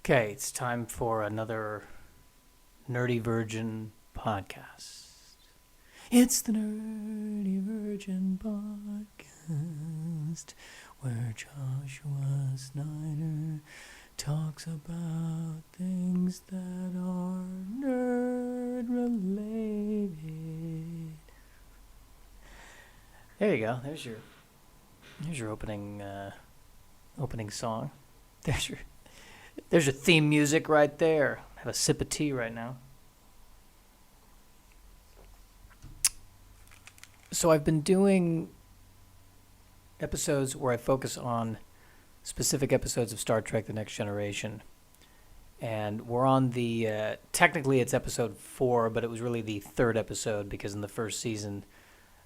Okay, it's time for another Nerdy Virgin podcast. It's the Nerdy Virgin podcast where Joshua Snyder talks about things that are nerd related. There you go. There's your opening song. There's your theme music right there. Have a sip of tea right now. So I've been doing episodes where I focus on specific episodes of Star Trek: The Next Generation. And we're on the, technically it's episode 4, but it was really the third episode because in the first season,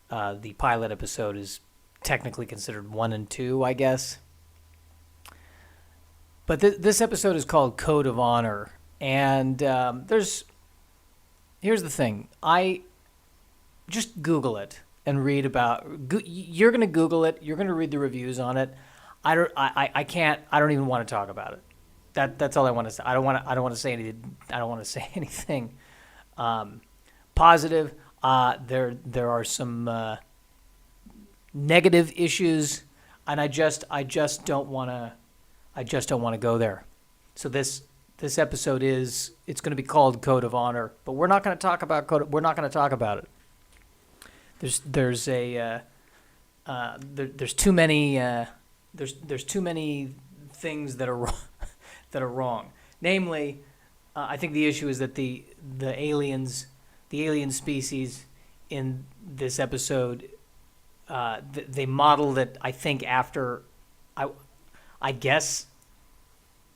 the pilot episode is technically considered 1 and 2, I guess. But this episode is called Code of Honor, and here's the thing. I just Google it and read about. You're gonna Google it. You're gonna read the reviews on it. I can't. I don't even want to talk about it. That's all I want to say. I don't want to say anything. I don't want to say anything positive. There are some negative issues, and I just don't want to. I just don't want to go there. So this episode it's going to be called Code of Honor, but we're not going to talk about we're not going to talk about it. There's too many there's too many things that are wrong, that are wrong. Namely, I think the issue is that the alien species in this episode they modeled it, I think, after I guess,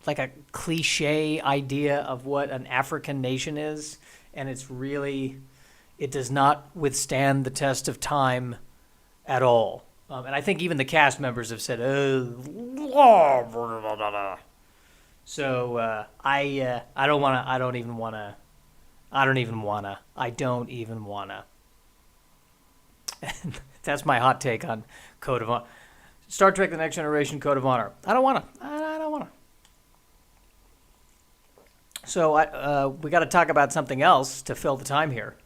like a cliche idea of what an African nation is, and it does not withstand the test of time at all. And I think even the cast members have said, so I don't even wanna. That's my hot take on Code of Honor. Star Trek: The Next Generation, Code of Honor. I don't want to. So we got to talk about something else to fill the time here.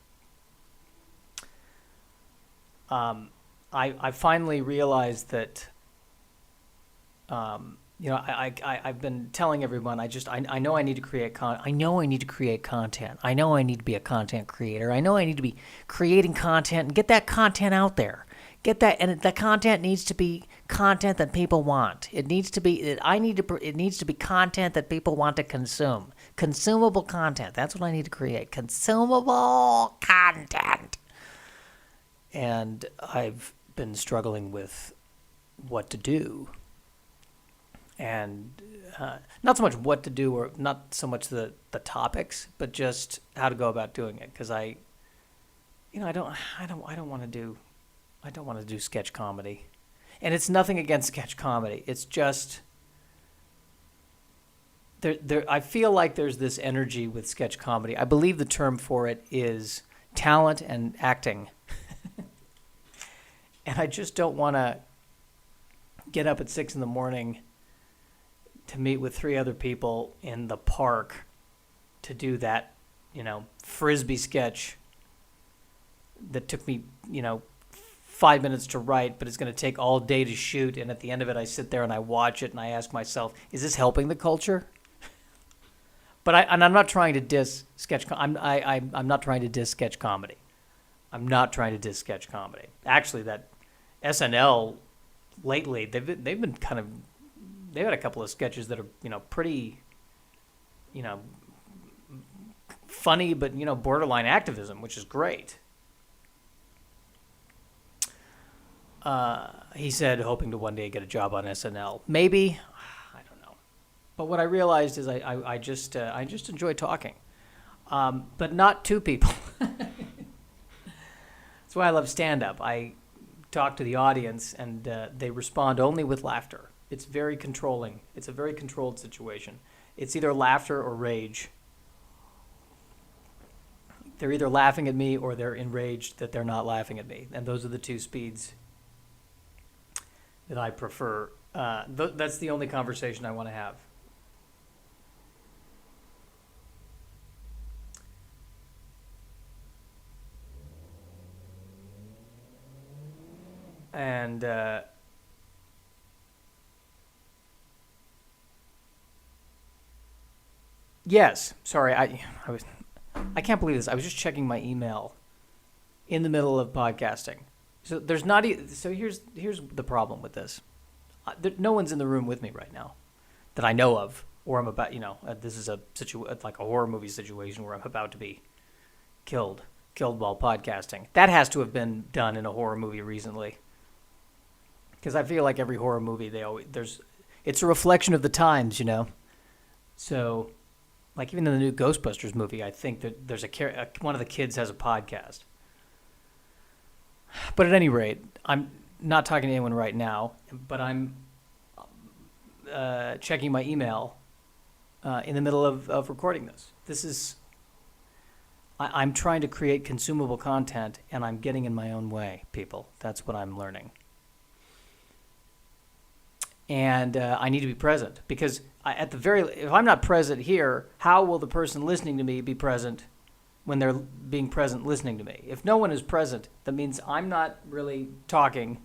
I finally realized that, I've been telling everyone I know I need to create I know I need to create content. I know I need to be a content creator. I know I need to be creating content and get that content out there. And the content needs to be content that people want. It needs to be content that people want to consume. Consumable content. That's what I need to create. Consumable content. And I've been struggling with what to do. And not so much what to do, or not so much the topics, but just how to go about doing it. Because I don't want to do sketch comedy. And it's nothing against sketch comedy. It's just I feel like there's this energy with sketch comedy. I believe the term for it is talent and acting. And I just don't want to get up at 6 a.m. to meet with 3 other people in the park to do that, Frisbee sketch that took me, 5 minutes to write, but it's going to take all day to shoot. And at the end of it, I sit there and I watch it and I ask myself, is this helping the culture? But I'm not trying to diss sketch. I'm not trying to diss sketch comedy. I'm not trying to diss sketch comedy. Actually, that SNL lately, they've been they've had a couple of sketches that are pretty, funny, but borderline activism, which is great. He said, hoping to one day get a job on SNL. Maybe, I don't know. But what I realized is I just enjoy talking, but not to people. That's why I love stand-up. I talk to the audience, and they respond only with laughter. It's very controlling. It's a very controlled situation. It's either laughter or rage. They're either laughing at me or they're enraged that they're not laughing at me, and those are the two speeds that I prefer. That's the only conversation I want to have. And yes, sorry, I can't believe this. I was just checking my email in the middle of podcasting. So there's not so here's the problem with this. No one's in the room with me right now that I know of, or I'm about, this is like a horror movie situation where I'm about to be killed while podcasting. That has to have been done in a horror movie recently. Because I feel like every horror movie, it's a reflection of the times, So, like even in the new Ghostbusters movie, I think that there's one of the kids has a podcast. But at any rate, I'm not talking to anyone right now, but I'm checking my email in the middle of recording this. I'm trying to create consumable content, and I'm getting in my own way, people. That's what I'm learning. And I need to be present, because if I'm not present here, how will the person listening to me be present when they're being present listening to me? If no one is present, that means I'm not really talking,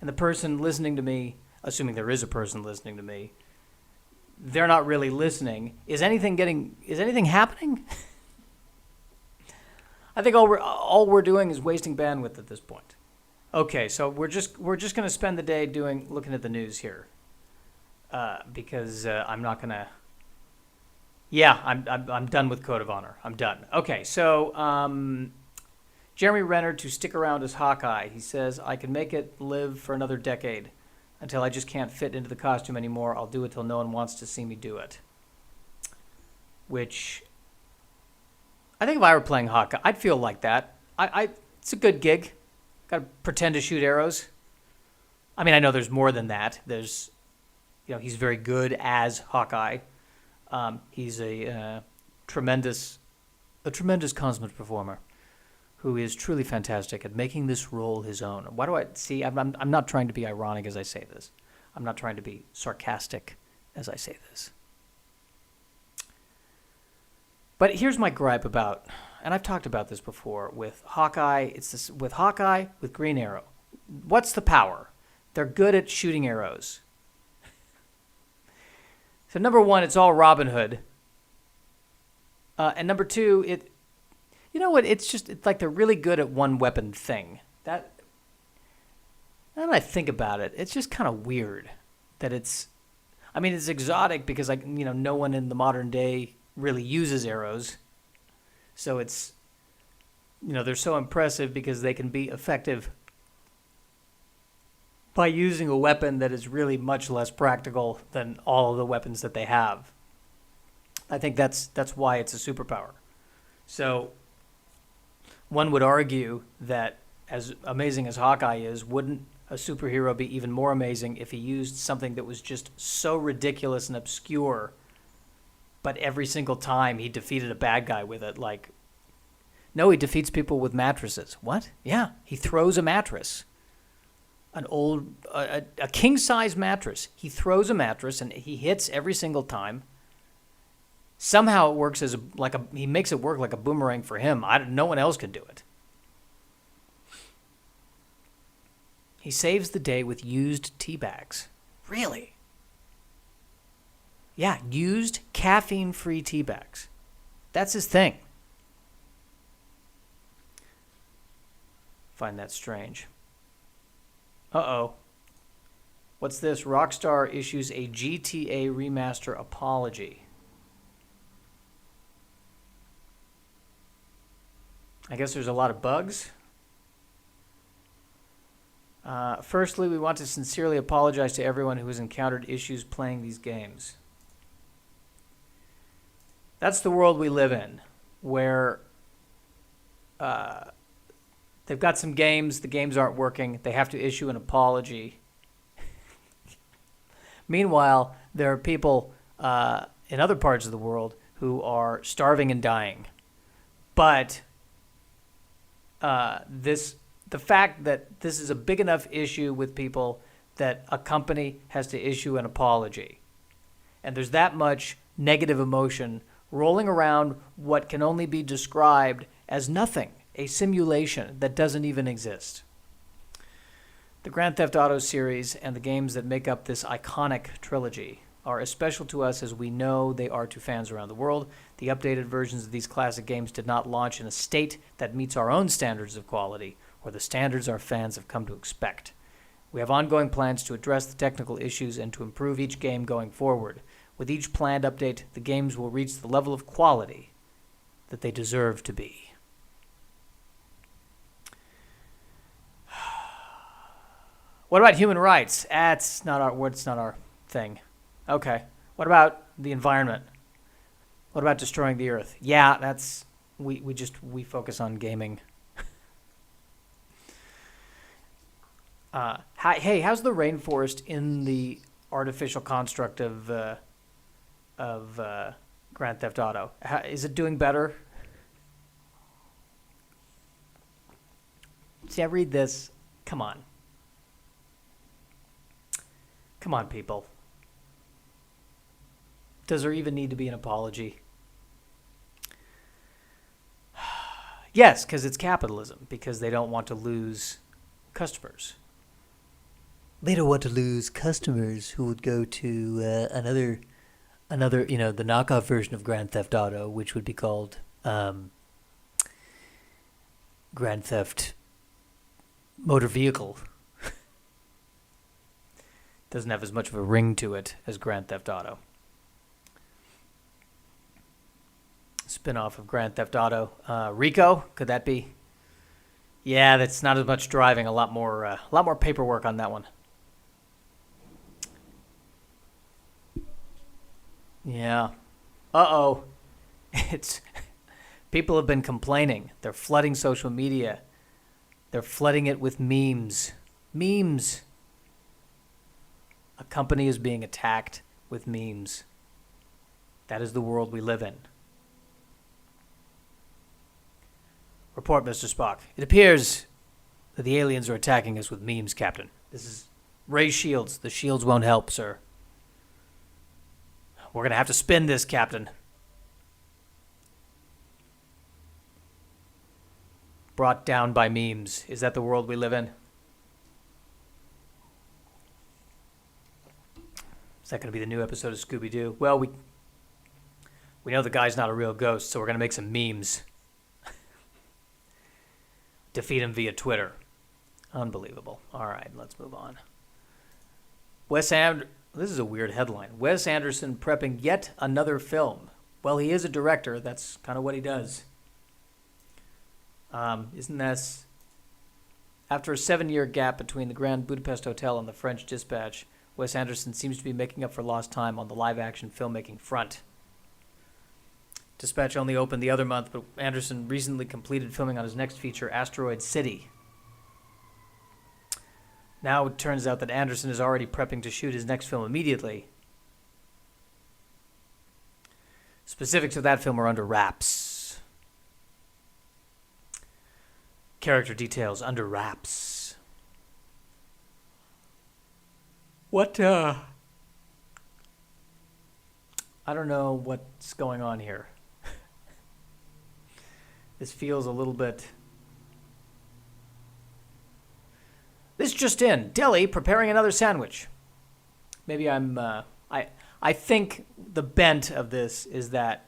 and the person listening to me, assuming there is a person listening to me, they're not really listening. Is anything happening? I think all we're doing is wasting bandwidth at this point. Okay, so we're just going to spend the day looking at the news here, because I'm not going to. Yeah, I'm done with Code of Honor. I'm done. Okay, so Jeremy Renner to stick around as Hawkeye. He says, "I can make it live for another decade until I just can't fit into the costume anymore. I'll do it till no one wants to see me do it." Which, I think if I were playing Hawkeye, I'd feel like that. It's a good gig. Got to pretend to shoot arrows. I mean, I know there's more than that. There's, he's very good as Hawkeye. He's a tremendous consummate performer who is truly fantastic at making this role his own. Why do I see? I'm not trying to be ironic as I say this. I'm not trying to be sarcastic as I say this. But here's my gripe about, and I've talked about this before with Hawkeye. With Green Arrow. What's the power? They're good at shooting arrows. So number one, it's all Robin Hood. And number two, it's like they're really good at one weapon thing. Now that I think about it, it's just kind of weird that it's exotic because no one in the modern day really uses arrows. So it's, they're so impressive because they can be effective by using a weapon that is really much less practical than all of the weapons that they have. I think that's why it's a superpower. So one would argue that as amazing as Hawkeye is, wouldn't a superhero be even more amazing if he used something that was just so ridiculous and obscure, but every single time he defeated a bad guy with it? No, he defeats people with mattresses. What? Yeah, he throws a mattress. A king-size mattress. He throws a mattress and he hits every single time. Somehow it works he makes it work like a boomerang for him. No one else could do it. He saves the day with used tea bags. Really? Yeah, used caffeine-free tea bags. That's his thing. Find that strange. Uh-oh. What's this? Rockstar issues a GTA remaster apology. I guess there's a lot of bugs. Firstly, we want to sincerely apologize to everyone who has encountered issues playing these games. That's the world we live in, where they've got some games, the games aren't working, they have to issue an apology. Meanwhile, there are people in other parts of the world who are starving and dying. But the fact that this is a big enough issue with people that a company has to issue an apology, and there's that much negative emotion rolling around what can only be described as nothing, a simulation that doesn't even exist. The Grand Theft Auto series and the games that make up this iconic trilogy are as special to us as we know they are to fans around the world. The updated versions of these classic games did not launch in a state that meets our own standards of quality or the standards our fans have come to expect. We have ongoing plans to address the technical issues and to improve each game going forward. With each planned update, the games will reach the level of quality that they deserve to be. What about human rights? It's not our thing. Okay. What about the environment? What about destroying the earth? Yeah, that's we focus on gaming. Hey, how's the rainforest in the artificial construct of Grand Theft Auto? Is it doing better? See, I read this. Come on. Come on, people. Does there even need to be an apology? Yes, because it's capitalism, because they don't want to lose customers. They don't want to lose customers who would go to another, the knockoff version of Grand Theft Auto, which would be called Grand Theft Motor Vehicle. Doesn't have as much of a ring to it as Grand Theft Auto. Spin-off of Grand Theft Auto. Rico, could that be? Yeah, that's not as much driving. A lot more paperwork on that one. Yeah. Uh-oh. It's people have been complaining. They're flooding social media. They're flooding it with memes. Memes. A company is being attacked with memes. That is the world we live in. Report, Mr. Spock. It appears that the aliens are attacking us with memes, Captain. This is raise shields. The shields won't help, sir. We're going to have to spin this, Captain. Brought down by memes. Is that the world we live in? Is that going to be the new episode of Scooby-Doo? Well, we know the guy's not a real ghost, so we're going to make some memes. Defeat him via Twitter. Unbelievable. All right, let's move on. This is a weird headline. Wes Anderson prepping yet another film. Well, he is a director. That's kind of what he does. Isn't this... After a 7-year gap between the Grand Budapest Hotel and the French Dispatch, Wes Anderson seems to be making up for lost time on the live-action filmmaking front. Dispatch only opened the other month, but Anderson recently completed filming on his next feature, Asteroid City. Now it turns out that Anderson is already prepping to shoot his next film immediately. Specifics of that film are under wraps. Character details under wraps. I don't know what's going on here. This feels a little bit... This just in. Deli preparing another sandwich. Maybe I think the bent of this is that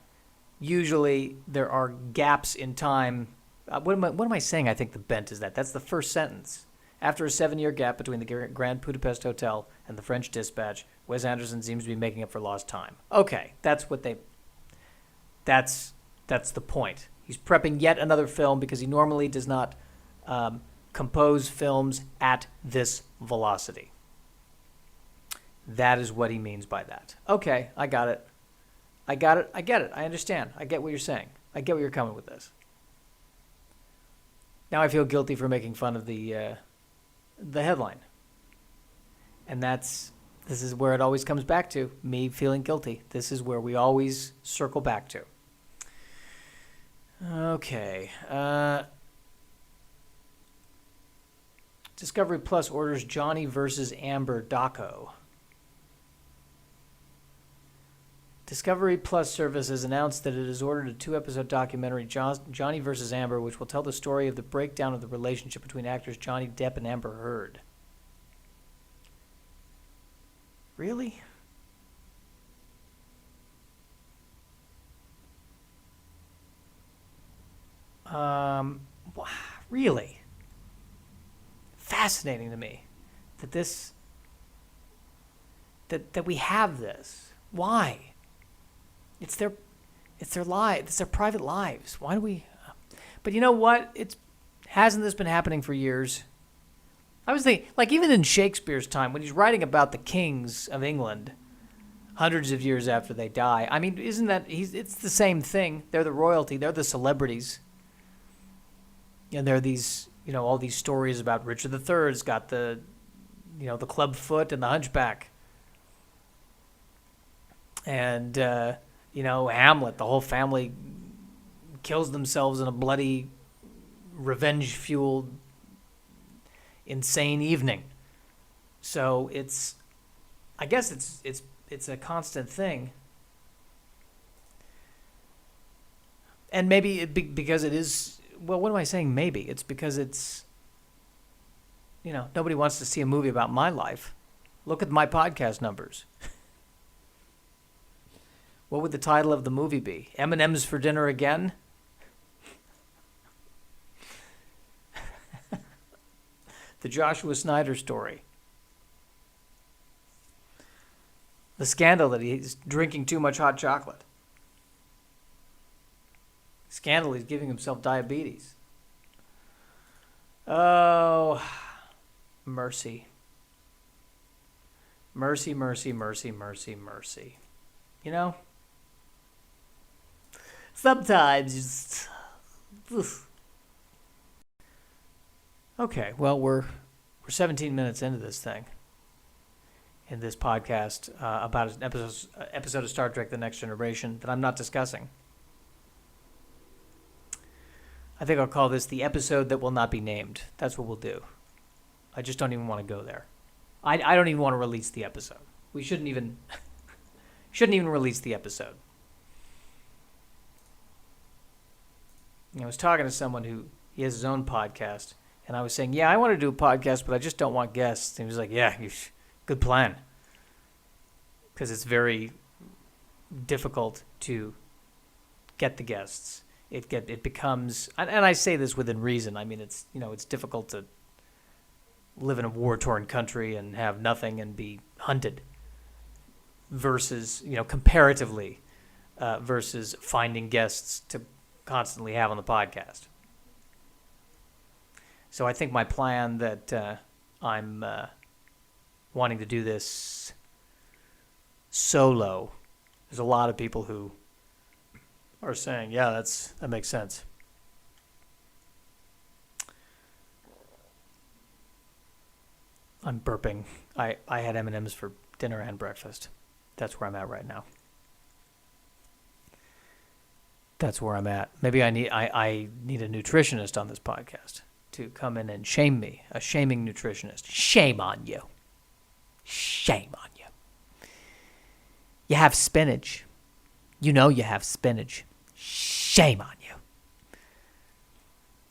usually there are gaps in time. What am I saying? I think the bent is that. That's the first sentence. After a 7-year gap between the Grand Budapest Hotel and the French Dispatch, Wes Anderson seems to be making up for lost time. Okay, that's the point. He's prepping yet another film because he normally does not compose films at this velocity. That is what he means by that. Okay, I got it. I get it. I understand. I get what you're saying. I get where you're coming with this. Now I feel guilty for making fun of the headline. And this is where it always comes back to, me feeling guilty. This is where we always circle back to. Okay. Discovery Plus orders Johnny versus Amber doco. Discovery Plus service has announced that it has ordered a 2-episode documentary, Johnny vs. Amber, which will tell the story of the breakdown of the relationship between actors Johnny Depp and Amber Heard. Really? Um, really? Fascinating to me that that we have this. Why? It's their lives. It's their private lives. Why do we? But you know what? Hasn't this been happening for years? I was thinking, like even in Shakespeare's time, when he's writing about the kings of England, hundreds of years after they die. I mean, isn't that it's the same thing? They're the royalty. They're the celebrities. And there are these, all these stories about Richard III's got the club foot and the hunchback. And, Hamlet, the whole family kills themselves in a bloody, revenge-fueled, insane evening. So I guess it's a constant thing. And maybe because it is, well, what am I saying maybe? It's because it's, nobody wants to see a movie about my life. Look at my podcast numbers. What would the title of the movie be? M&M's for Dinner Again? The Joshua Snyder Story. The scandal that he's drinking too much hot chocolate. Scandal he's giving himself diabetes. Oh, mercy. Mercy, mercy, mercy, mercy, mercy. Sometimes just... Okay, well, we're 17 minutes into this thing. In this podcast about an episode of Star Trek The Next Generation that I'm not discussing. I think I'll call this the episode that will not be named. That's what we'll do. I just don't even want to go there. I don't even want to release the episode. We shouldn't even release the episode. I was talking to someone he has his own podcast, and I was saying, yeah, I want to do a podcast, but I just don't want guests. And he was like, yeah, good plan. Because it's very difficult to get the guests. It becomes, and I say this within reason. I mean, it's difficult to live in a war-torn country and have nothing and be hunted versus, comparatively, versus finding guests to constantly have on the podcast. So I think my plan that I'm wanting to do this solo, there's a lot of people who are saying, yeah, that makes sense. I'm burping. I had M&Ms for dinner and breakfast. That's where I'm at right now. That's where I'm at. Maybe I need a nutritionist on this podcast to come in and shame me, a shaming nutritionist. Shame on you. Shame on you. You have spinach. You have spinach. Shame on you.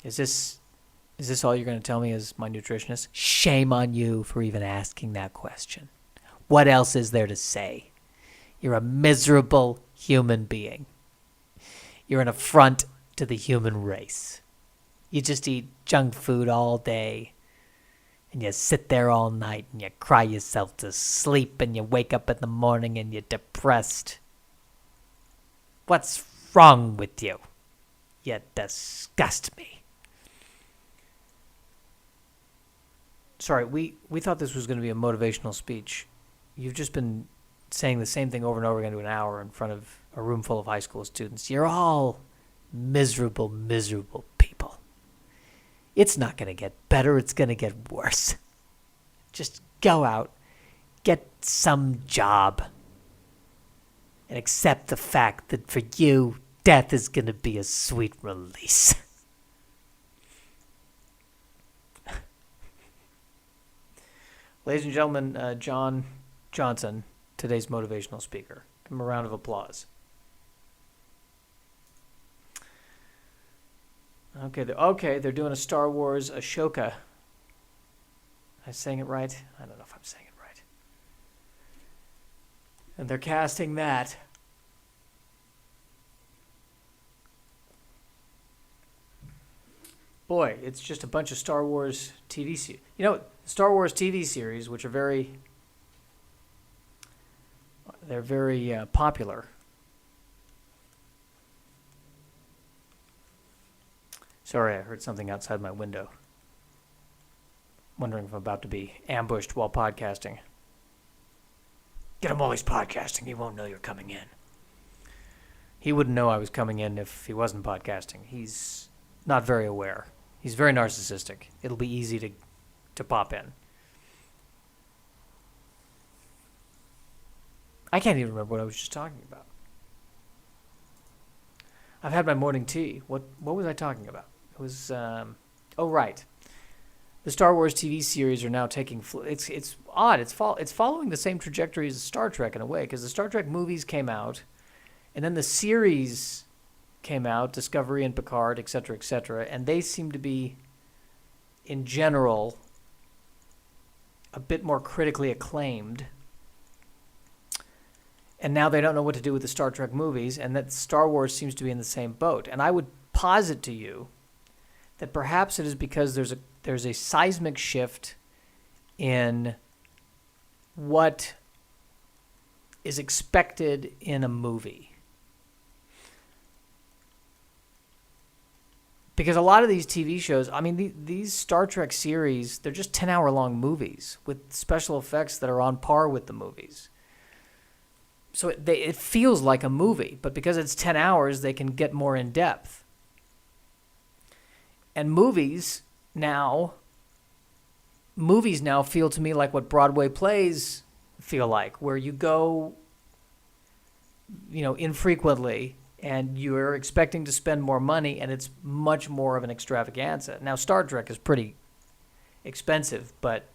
Is this all you're going to tell me as my nutritionist? Shame on you for even asking that question. What else is there to say? You're a miserable human being. You're an affront to the human race. You just eat junk food all day, and you sit there all night, and you cry yourself to sleep, and you wake up in the morning, and you're depressed. What's wrong with you? You disgust me. Sorry, we thought this was going to be a motivational speech. You've just been saying the same thing over and over again to an hour in front of a room full of high school students. You're all miserable, miserable people. It's not going to get better. It's going to get worse. Just go out, get some job, and accept the fact that for you, death is going to be a sweet release. Ladies and gentlemen, John Johnson, today's motivational speaker. Give him a round of applause. Okay, they're doing a Star Wars Ashoka. Am I saying it right? I don't know if I'm saying it right. And they're casting that. Boy, it's just a bunch of Star Wars TV series. Star Wars TV series, which are they're very popular. Sorry, I heard something outside my window. Wondering if I'm about to be ambushed while podcasting. Get him while he's podcasting. He won't know you're coming in. He wouldn't know I was coming in if he wasn't podcasting. He's not very aware. He's very narcissistic. It'll be easy to pop in. I can't even remember what I was just talking about. I've had my morning tea. What was I talking about? It was, right. The Star Wars TV series are now taking, it's odd. It's following the same trajectory as Star Trek in a way, because the Star Trek movies came out, and then the series came out, Discovery and Picard, et cetera, and they seem to be, in general, a bit more critically acclaimed. And now they don't know what to do with the Star Trek movies, and that Star Wars seems to be in the same boat. And I would posit to you that perhaps it is because there's a seismic shift in what is expected in a movie. Because a lot of these TV shows, I mean, these Star Trek series, they're just 10-hour-long movies with special effects that are on par with the movies. So it feels like a movie, but because it's 10 hours, they can get more in depth. And movies now feel to me like what Broadway plays feel like, where you go, infrequently, and you're expecting to spend more money, and it's much more of an extravaganza. Now, Star Trek is pretty expensive, but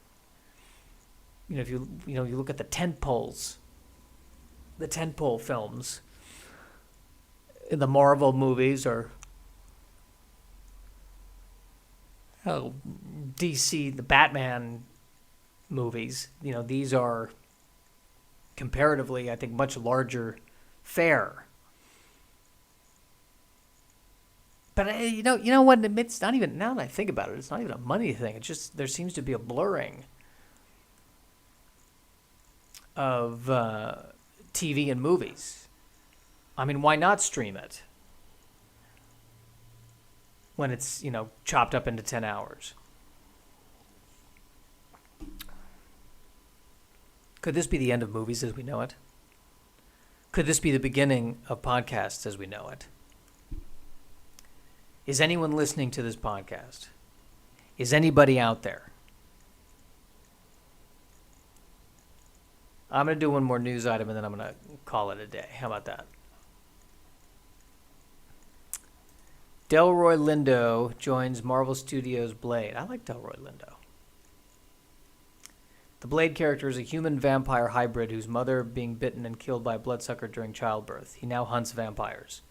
if you look at the tentpole films, the Marvel movies or DC, the Batman movies, these are comparatively, I think, much larger fare. But you know what? It's not even, now that I think about it, it's not even a money thing. It's just there seems to be a blurring of TV and movies. I mean, why not stream it when it's, chopped up into 10 hours? Could this be the end of movies as we know it? Could this be the beginning of podcasts as we know it? Is anyone listening to this podcast? Is anybody out there? I'm going to do one more news item and then I'm going to call it a day. How about that? Delroy Lindo joins Marvel Studios' Blade. I like Delroy Lindo. The Blade character is a human-vampire hybrid whose mother being bitten and killed by a bloodsucker during childbirth. He now hunts vampires.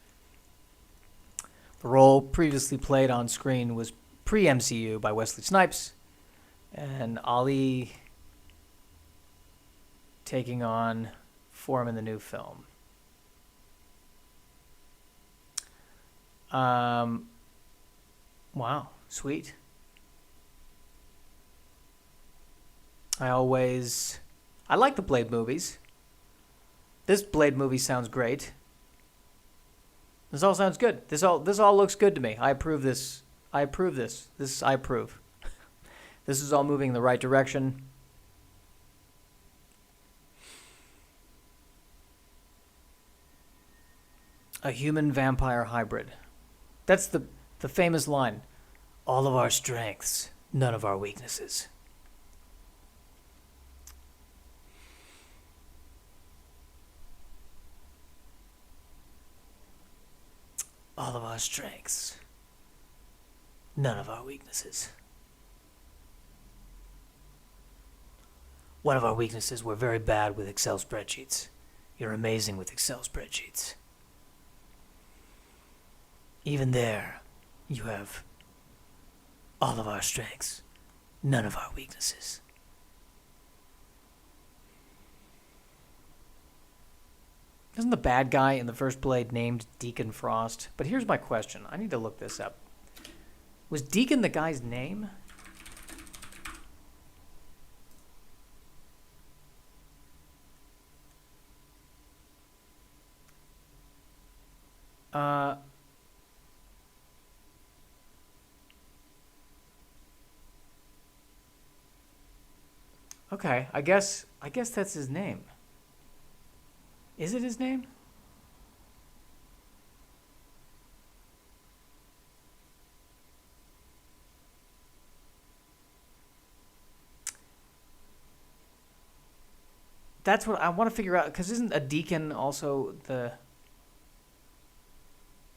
The role previously played on screen was pre-MCU by Wesley Snipes, and Ali taking on for him in the new film. Wow, sweet. I like the Blade movies. This Blade movie sounds great. This all sounds good. This all looks good to me. I approve this. I approve this. I approve. This is all moving in the right direction. A human-vampire hybrid. That's the famous line. All of our strengths, none of our weaknesses. All of our strengths, none of our weaknesses. One of our weaknesses, we're very bad with Excel spreadsheets. You're amazing with Excel spreadsheets. Even there, you have all of our strengths, none of our weaknesses. Isn't the bad guy in the first Blade named Deacon Frost? But here's my question. I need to look this up. Was Deacon the guy's name? Okay, I guess that's his name. Is it his name? That's what I want to figure out, because isn't a deacon also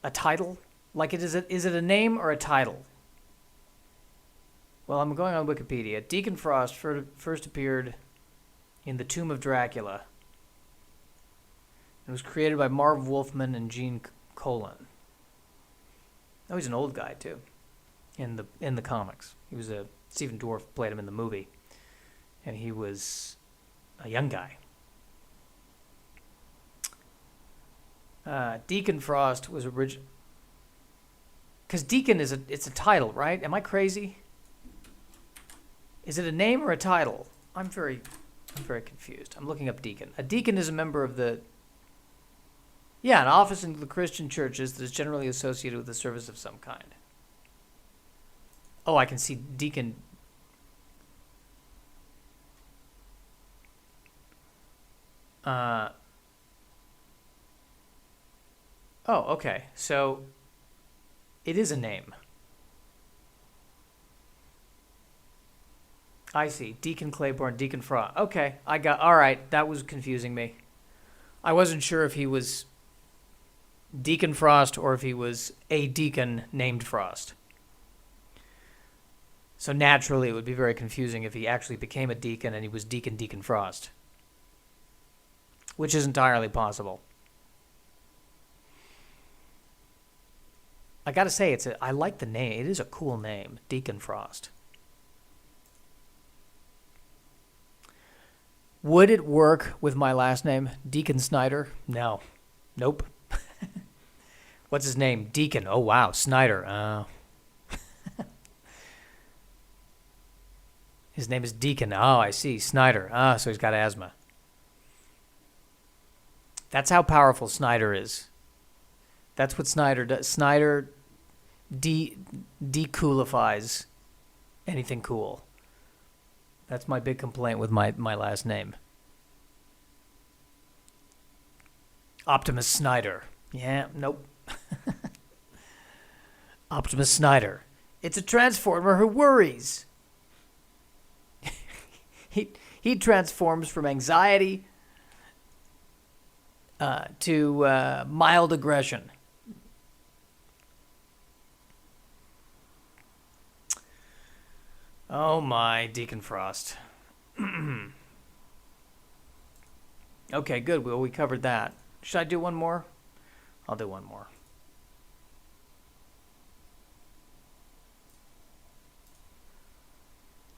a title? Like, is it a name or a title? Well, I'm going on Wikipedia. Deacon Frost first appeared in The Tomb of Dracula. It was created by Marv Wolfman and Gene Colan. Oh, he's an old guy too. In the comics, he was Stephen Dorff played him in the movie, and he was a young guy. Deacon Frost was original. Because Deacon it's a title, right? Am I crazy? Is it a name or a title? I'm very confused. I'm looking up deacon. A deacon is a member of an office in the Christian churches that is generally associated with a service of some kind. Oh, I can see deacon. Oh, okay. So it is a name. I see. Deacon Claiborne, Deacon Frost. Okay, all right. That was confusing me. I wasn't sure if he was Deacon Frost or if he was a deacon named Frost. So naturally, it would be very confusing if he actually became a deacon and he was Deacon Frost, which is entirely possible. I gotta say, I like the name. It is a cool name, Deacon Frost. Would it work with my last name, Deacon Snyder? No. Nope. What's his name? Deacon. Oh, wow. Snyder. His name is Deacon. Oh, I see. Snyder. So he's got asthma. That's how powerful Snyder is. That's what Snyder does. Snyder decoolifies anything cool. That's my big complaint with my last name. Optimus Snyder. Yeah, nope. Optimus Snyder. It's a transformer who worries. He transforms from anxiety to mild aggression. Oh my, Deacon Frost. Okay, good. Well, we covered that. Should I do one more? I'll do one more.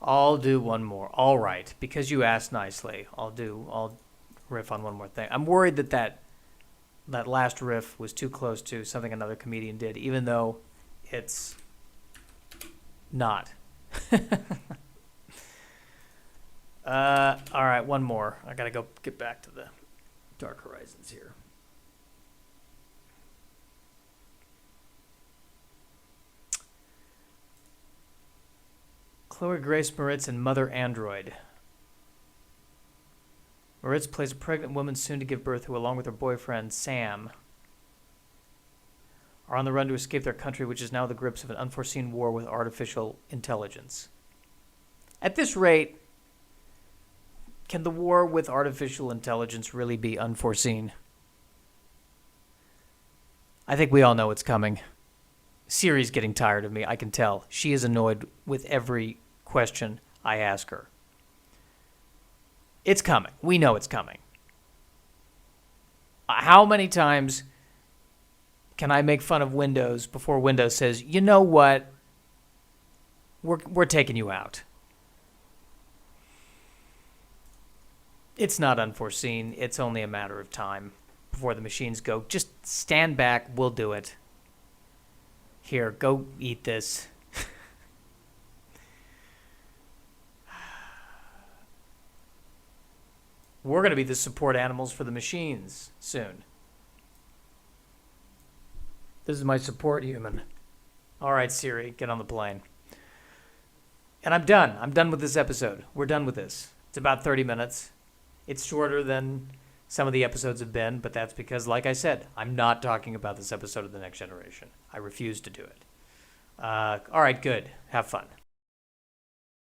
I'll do one more. All right, because you asked nicely. I'll riff on one more thing. I'm worried that last riff was too close to something another comedian did, even though it's not. All right, one more. I gotta go get back to the Dark Horizons here. Chloe Grace Moritz and Mother Android. Moritz plays a pregnant woman soon to give birth who, along with her boyfriend, Sam, are on the run to escape their country, which is now the grips of an unforeseen war with artificial intelligence. At this rate, can the war with artificial intelligence really be unforeseen? I think we all know it's coming. Siri's getting tired of me, I can tell. She is annoyed with every question I ask her. It's coming. We know it's coming. How many times can I make fun of Windows before Windows says, you know what? We're taking you out. It's not unforeseen. It's only a matter of time. before the machines go, just stand back, we'll do it. Here, go eat this. We're going to be the support animals for the machines soon. This is my support human. All right, Siri, get on the plane. And I'm done. I'm done with this episode. We're done with this. It's about 30 minutes. It's shorter than some of the episodes have been, but that's because, like I said, I'm not talking about this episode of The Next Generation. I refuse to do it. All right, good. Have fun.